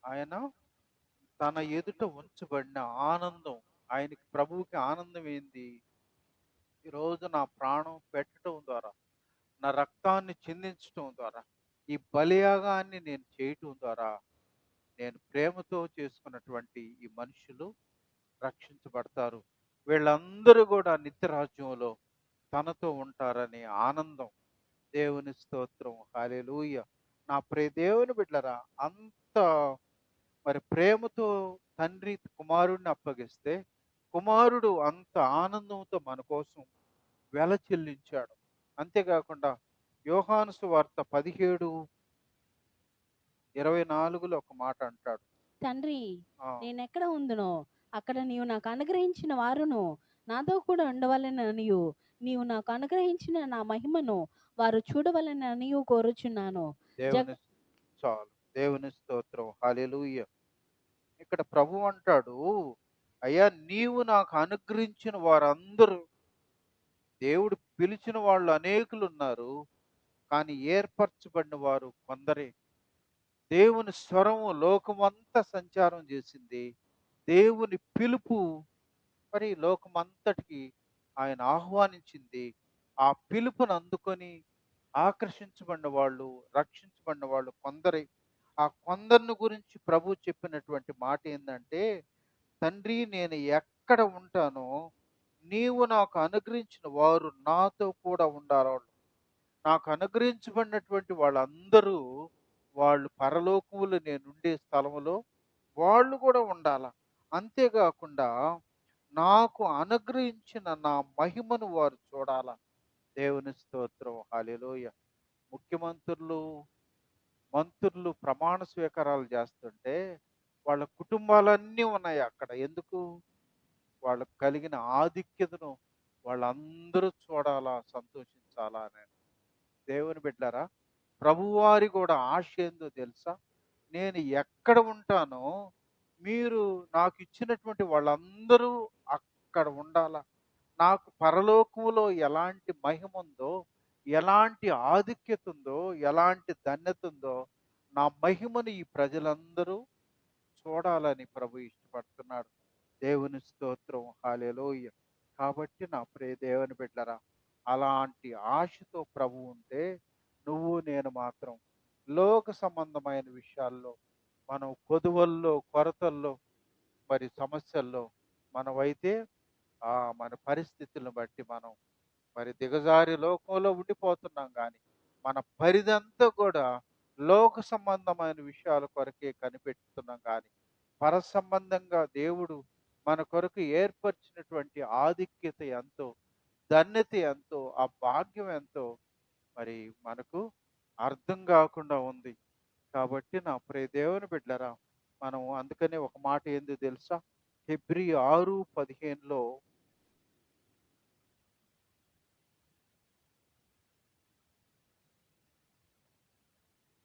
ఆయన తన ఎదుట ఉంచబడిన ఆనందం, ఆయనకి ప్రభువుకి ఆనందం ఏంది? ఈరోజు నా ప్రాణం పెట్టడం ద్వారా, నా రక్తాన్ని చిందించటం ద్వారా, ఈ బలియాగాన్ని నేను చేయటం ద్వారా, నేను ప్రేమతో చేసుకున్నటువంటి ఈ మనుషులు రక్షించబడతారు. వీళ్ళందరూ కూడా నిత్యరాజ్యంలో తనతో ఉంటారనే ఆనందం. దేవుని స్తోత్రం, హల్లెలూయా. నా ప్రియ దేవుని బిడ్డలారా, అంత మరి ప్రేమతో తండ్రి కుమారుడిని అప్పగిస్తే, కుమారుడు అంత ఆనందంతో మన కోసం వెల చెల్లించాడు. అంతేకాకుండా యోహాను సువార్త 17:24లో ఒక మాట అంటాడు. తండ్రి, ఆ, నేనెక్కడ ఉందునో అక్కడ నీవు నాకు అనుగ్రహించిన వారును నాతో కూడా ఉండవలెననియు నీవు నాకు అనుగ్రహించిన నా మహిమను వారు చూడవలెననియు కోరుచున్నాను. దేవుని చాలు. దేవుని స్తోత్రం, హల్లెలూయా. ఇక్కడ ప్రభు అంటాడు, అయ్యా నీవు నాకు అనుగ్రహించిన వారందరూ, దేవుడు పిలిచిన వాళ్ళు అనేకులు ఉన్నారు, కానీ ఏర్పరచబడిన వారు కొందరే. దేవుని స్వరము లోకమంతా సంచారం చేసింది. దేవుని పిలుపు మరి లోకమంతటికి ఆయన ఆహ్వానించింది. ఆ పిలుపును అందుకొని ఆకర్షించబడిన వాళ్ళు, రక్షించబడిన వాళ్ళు కొందరే. ఆ కొందరిని గురించి ప్రభు చెప్పినటువంటి మాట ఏంటంటే, తండ్రి నేను ఎక్కడ ఉంటానో నీవు నాకు అనుగ్రహించిన వారు నాతో కూడా ఉండాలి. నాకు అనుగ్రహించబడినటువంటి వాళ్ళందరూ, వాళ్ళు పరలోకములు నేనుండే స్థలములో వాళ్ళు కూడా ఉండాల. అంతేకాకుండా నాకు అనుగ్రహించిన నా మహిమను వారు చూడాల. దేవుని స్తోత్రం, హల్లెలూయా. ముఖ్యమంత్రులు, మంత్రులు ప్రమాణ స్వీకారాలు చేస్తుంటే వాళ్ళ కుటుంబాలన్నీ ఉన్నాయి అక్కడ. ఎందుకు? వాళ్ళకు కలిగిన ఆధిక్యతను వాళ్ళందరూ చూడాలా, సంతోషించాలా అని. దేవుని బిడ్డారా, ప్రభువారి కూడా ఆశ ఏందో తెలుసా? నేను ఎక్కడ ఉంటానో మీరు నాకు ఇచ్చినటువంటి వాళ్ళందరూ అక్కడ ఉండాల. నాకు పరలోకములో ఎలాంటి మహిమ ఉందో, ఎలాంటి ఆధిక్యత ఉందో, ఎలాంటి ధన్యత ఉందో, నా మహిమను ఈ ప్రజలందరూ చూడాలని ప్రభు ఇష్టపడుతున్నాడు. దేవుని స్తోత్రం, హల్లెలూయా. కాబట్టి నా ప్రియ దేవుని బిడ్డలారా, అలాంటి ఆశతో ప్రభు ఉంటే, నువ్వు నేను మాత్రం లోక సంబంధమైన విషయాల్లో, మనం కొదువల్లో, కొరతల్లో, మరి సమస్యల్లో మనమైతే మన పరిస్థితులను బట్టి మనం మరి దిగజారి లోకంలో ఉండిపోతున్నాం. కానీ మన పరిదంతా కూడా లోక సంబంధమైన విషయాల కొరకే కనిపెట్టుతున్నాం. కానీ పర సంబంధంగా దేవుడు మన కొరకు ఏర్పరిచినటువంటి ఆధిక్యత ఎంతో, ధన్యత ఎంతో, ఆ భాగ్యం ఎంతో మరి మనకు అర్థం కాకుండా ఉంది. కాబట్టి నా ప్రియ దేవుని బిడ్డలారా, మనం అందుకనే ఒక మాట ఏందో తెలుసా? హెబ్రీ 6:15లో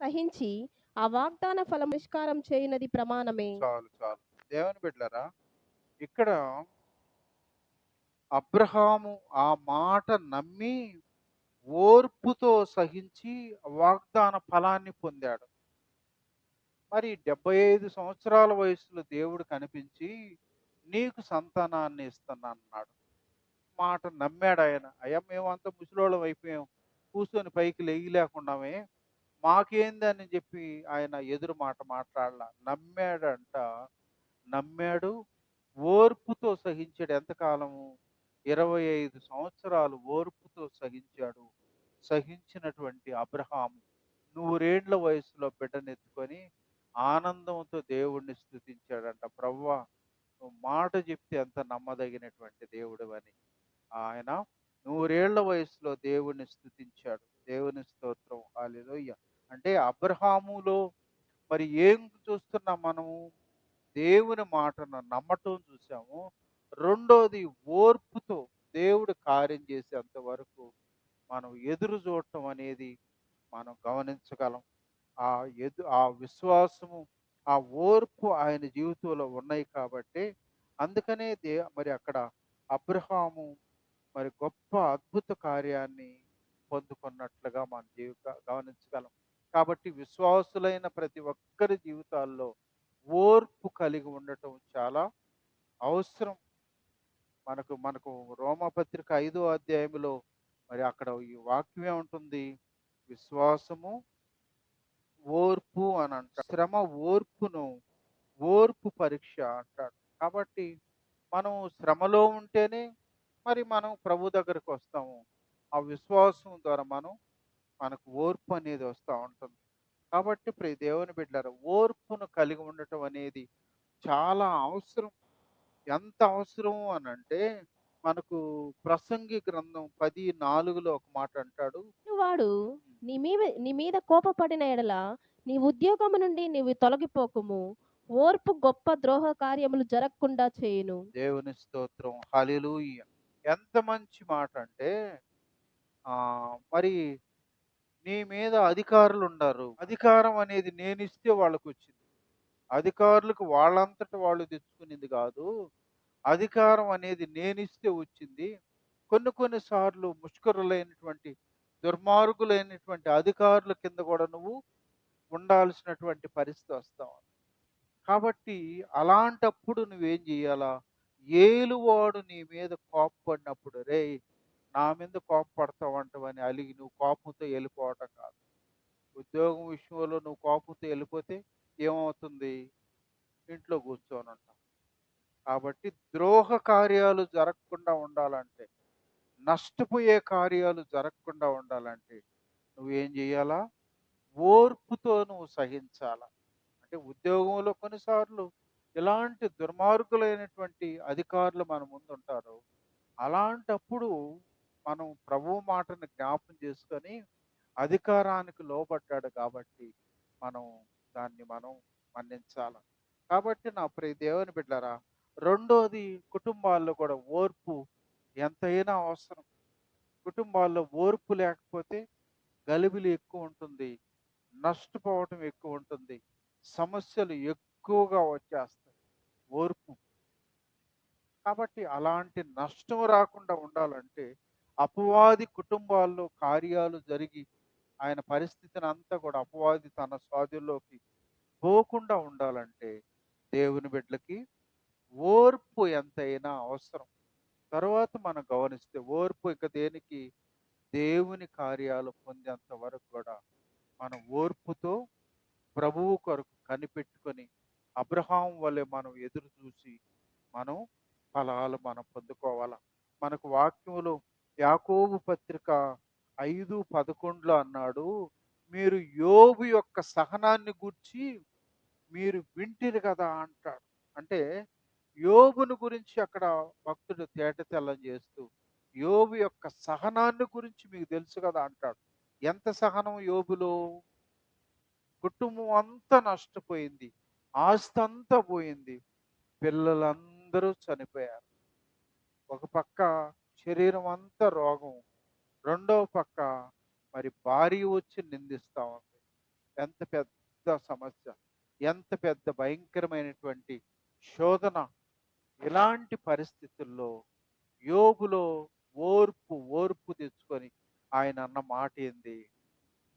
సహించి ఆ వాగ్దాన ఫలం నిష్కారం చేయునది ప్రమాణమే. చాలు చాలు. దేవుని బిడ్డలారా, ఇక్కడ అబ్రహాము ఆ మాట నమ్మి ఓర్పుతో సహించి వాగ్దాన ఫలాన్ని పొందాడు. మరి 75 సంవత్సరాల వయసులో దేవుడు కనిపించి నీకు సంతానాన్ని ఇస్తానన్నాడు. మాట నమ్మాడు ఆయన. అయ్యా మేమంతా ముసలోళ్ళం అయిపోయాం. కూర్చొని పైకి లెయ్యలేకున్నామే. మాకేందని చెప్పి ఆయన ఎదురు మాట మాట్లాడలా. నమ్మాడంట. నమ్మాడు. ఓర్పుతో సహించాడు. ఎంతకాలము? 25 సంవత్సరాలు ఓర్పుతో సహించాడు. సహించినటువంటి అబ్రహాము నూరేండ్ల వయసులో బిడ్డనెత్తుకొని ఆనందంతో దేవుణ్ణి స్తుతించాడంట. ప్రభువా, నువ్వు మాట చెప్తే ఎంత నమ్మదగినటువంటి దేవుడివని. ఆయన నూరేళ్ల వయసులో దేవుణ్ణి స్తుతించాడు. దేవుని స్తోత్రం. హల్లెలూయా. అంటే అబ్రహాములో మరి ఏం చూస్తున్నాం మనము? దేవుని మాటను నమ్మటం చూసాము. రెండోది ఓర్పుతో దేవుడు కార్యం చేసేంత వరకు మనం ఎదురు చూడటం అనేది మనం గమనించగలం. ఆ విశ్వాసము, ఆ ఓర్పు ఆయన జీవితంలో ఉన్నాయి కాబట్టి అందుకనే మరి అక్కడ అబ్రహాము మరి గొప్ప అద్భుత కార్యాన్ని పొందుకున్నట్లుగా మన గమనించగలం. కాబట్టి విశ్వాసులైన ప్రతి ఒక్కరి జీవితాల్లో ఓర్పు కలిగి ఉండటం చాలా అవసరం. మనకు మనకు రోమాపత్రిక 5వ అధ్యాయంలో మరి అక్కడ ఈ వాక్యం ఏముంటుంది? విశ్వాసము, ఓర్పు అని అంటాడు. శ్రమ ఓర్పును, ఓర్పు పరీక్ష అంటాడు. కాబట్టి మనం శ్రమలో ఉంటేనే మరి మనం ప్రభు దగ్గరికి వస్తాము. ఆ విశ్వాసం ద్వారా మనకు ఓర్పు అనేది వస్తూ ఉంటుంది. కాబట్టి ప్రియ దేవుని బిడ్డలారా, ఓర్పును కలిగి ఉండటం అనేది చాలా అవసరం. ఎంత అవసరం అనంటే మనకు ప్రసంగి గ్రంథం 10:4లో ఒక మాట అంటాడు. వాడు నీ మీద కోపపడిన ఎడల నీ ఉద్యోగము నుండి నీవు తొలగిపోకుము. ఓర్పు గొప్ప ద్రోహ కార్యములు జరగకుండా చేయును. దేవుని స్తోత్రం. హల్లెలూయా. ఎంత మంచి మాట అంటే మరి నీ మీద అధికారులు ఉన్నారు. అధికారం అనేది నేనిస్తే వాళ్ళకొచ్చింది. అధికారులకు వాళ్ళంతట వాళ్ళు తెచ్చుకునింది కాదు. అధికారం అనేది నేనిస్తే వచ్చింది. కొన్ని సార్లు ముష్కరులైనటువంటి, దుర్మార్గులైనటువంటి అధికారుల కింద కూడా నువ్వు ఉండాల్సినటువంటి పరిస్థితి వస్తా ఉంది. కాబట్టి అలాంటప్పుడు నువ్వేం చేయాలా? ఏలువాడు నీ మీద కోప్పడినప్పుడు, రేయ్! నా మీద కోప్పడతావంటవని అలిగి నువ్వు కోపంతో వెళ్ళిపోవటం కాదు. ఉద్యోగం విషయంలో నువ్వు కోపంతో వెళ్ళిపోతే ఏమవుతుంది? ఇంట్లో కూర్చొనుంటావు. కాబట్టి ద్రోహ కార్యాలు జరగకుండా ఉండాలంటే, నష్టపోయే కార్యాలు జరగకుండా ఉండాలంటే నువ్వేం చేయాలా? ఓర్పుతో నువ్వు సహించాలా. అంటే ఉద్యోగంలో కొన్నిసార్లు ఇలాంటి దుర్మార్గులైనటువంటి అధికారులు మన ముందుంటారు. అలాంటప్పుడు మనం ప్రభువు మాటను జ్ఞాపకం చేసుకొని అధికారానికి లోబడ్డాడు కాబట్టి మనం మన్నించాల. కాబట్టి నా ప్రియ దేవుని బిడ్డలారా, రెండోది కుటుంబాల్లో కూడా ఓర్పు ఎంతైనా అవసరం. కుటుంబాల్లో ఓర్పు లేకపోతే గలిబిలి ఎక్కువ ఉంటుంది, నష్టపోవటం ఎక్కువ ఉంటుంది, సమస్యలు ఎక్కువగా వచ్చేస్తాయి. ఓర్పు. కాబట్టి అలాంటి నష్టం రాకుండా ఉండాలంటే అపవాది కుటుంబాల్లో కార్యాలు జరిగి ఆయన పరిస్థితిని అంతా కూడా అపవాది తన స్వాధీనంలోకి పోకుండా ఉండాలంటే దేవుని బిడ్డలకి ఓర్పు ఎంతైనా అవసరం. తర్వాత మనం గమనిస్తే ఓర్పు ఇక దేనికి? దేవుని కార్యాలు పొందేంత వరకు కూడా మనం ఓర్పుతో ప్రభువు కొరకు కనిపెట్టుకొని అబ్రహాం వలె మనం ఎదురు చూసి మనం ఫలాలు మనం పొందుకోవాల. మనకు వాక్యములో యాకోబు పత్రిక 5:11లో అన్నాడు, మీరు యోబు యొక్క సహనాన్ని గూర్చి మీరు వింటిరి కదా అంటాడు. అంటే యోబును గురించి అక్కడ భక్తుడు తేటతెల్లం చేస్తూ యోబు యొక్క సహనాన్ని గురించి మీకు తెలుసు కదా అంటాడు. ఎంత సహనం యోబులో. కుటుంబం అంతా నష్టపోయింది. ఆస్తి అంతా పోయింది. పిల్లలందరూ చనిపోయారు. ఒక పక్క శరీరం అంతా రోగం. రెండవ పక్క మరి భార్య వచ్చి నిందిస్తా ఉంది. ఎంత పెద్ద సమస్య. ఎంత పెద్ద భయంకరమైనటువంటి శోధన. ఇలాంటి పరిస్థితుల్లో యోబులో ఓర్పు తెచ్చుకొని ఆయన అన్న మాట ఏంది?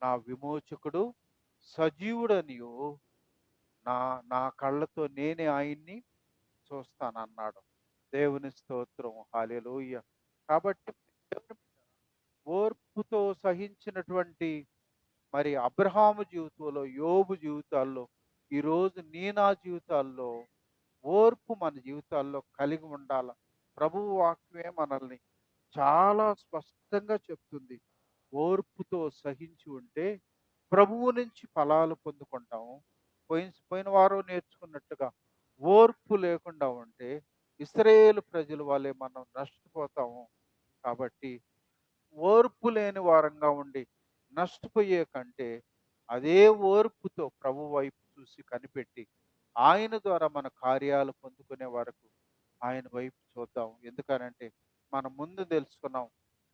నా విమోచకుడు సజీవుడనియు నా నా కళ్ళతో నేనే ఆయన్ని చూస్తానన్నాడు. దేవుని స్తోత్రం. హల్లెలూయా. కాబట్టి ఓర్పుతో సహించినటువంటి మరి అబ్రహాము జీవితంలో, యోబు జీవితాల్లో, ఈరోజు నా జీవితాల్లో ఓర్పు మన జీవితాల్లో కలిగి ఉండాల. ప్రభువు వాక్యమే మనల్ని చాలా స్పష్టంగా చెప్తుంది. ఓర్పుతో సహించి ఉంటే ప్రభువు నుంచి ఫలాలు పొందుకుంటాము. పోయిన వారం నేర్చుకున్నట్టుగా ఓర్పు లేకుండా ఉంటే ఇశ్రాయేలు ప్రజల వలె మనం నష్టపోతాము. కాబట్టి ఓర్పు లేని వారంగా ఉండి నష్టపోయే కంటే అదే ఓర్పుతో ప్రభు వైపు చూసి కనిపెట్టి ఆయన ద్వారా మన కార్యాలు పొందుకునే వరకు ఆయన వైపు చూద్దాం. ఎందుకనంటే మనం ముందు తెలుసుకున్నాం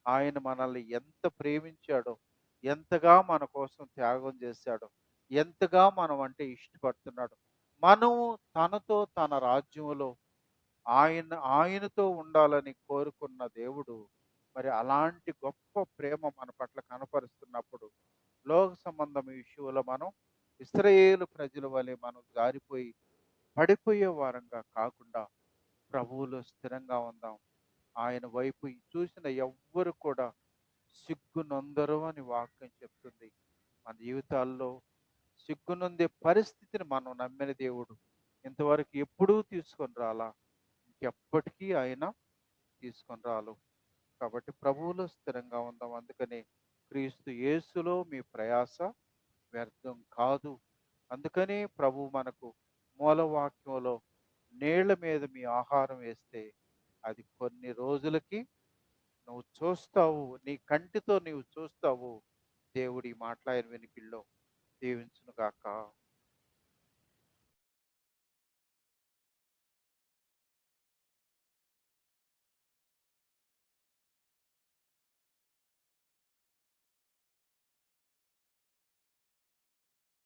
ఆయన మనల్ని ఎంత ప్రేమించాడో, ఎంతగా మన కోసం త్యాగం చేశాడో, ఎంతగా మనం అంటే ఇష్టపడుతున్నాడు. మనము తనతో తన రాజ్యంలో ఆయనతో ఉండాలని కోరుకున్న దేవుడు మరి అలాంటి గొప్ప ప్రేమ మన పట్ల కనపరుస్తున్నప్పుడు లోక సంబంధం విషయంలో మనం ఇశ్రాయేలు ప్రజల వలె మనం జారిపోయి పడిపోయే వారంగా కాకుండా ప్రభువులో స్థిరంగా ఉందాం. ఆయన వైపు చూసిన ఎవ్వరు కూడా సిగ్గునొందరు అని వాక్యం చెప్తుంది. మన జీవితాల్లో సిగ్గునొందే పరిస్థితిని మనం నమ్మిన దేవుడు ఇంతవరకు ఎప్పుడూ తీసుకొని రాలా, ఇంకెప్పటికీ ఆయన తీసుకొని రాలు. కాబట్టి ప్రభువులో స్థిరంగా ఉందాం. అందుకని క్రీస్తు యేసులో మీ ప్రయాస వ్యర్థం కాదు. అందుకని ప్రభు మనకు మూలవాక్యంలో నీళ్ల మీద మీ ఆహారం వేస్తే అది కొన్ని రోజులకి నువ్వు చూస్తావు, నీ కంటితో నీవు చూస్తావు. దేవుడి మాట్లాడిన వెనుకల్లో దీవించును గాక.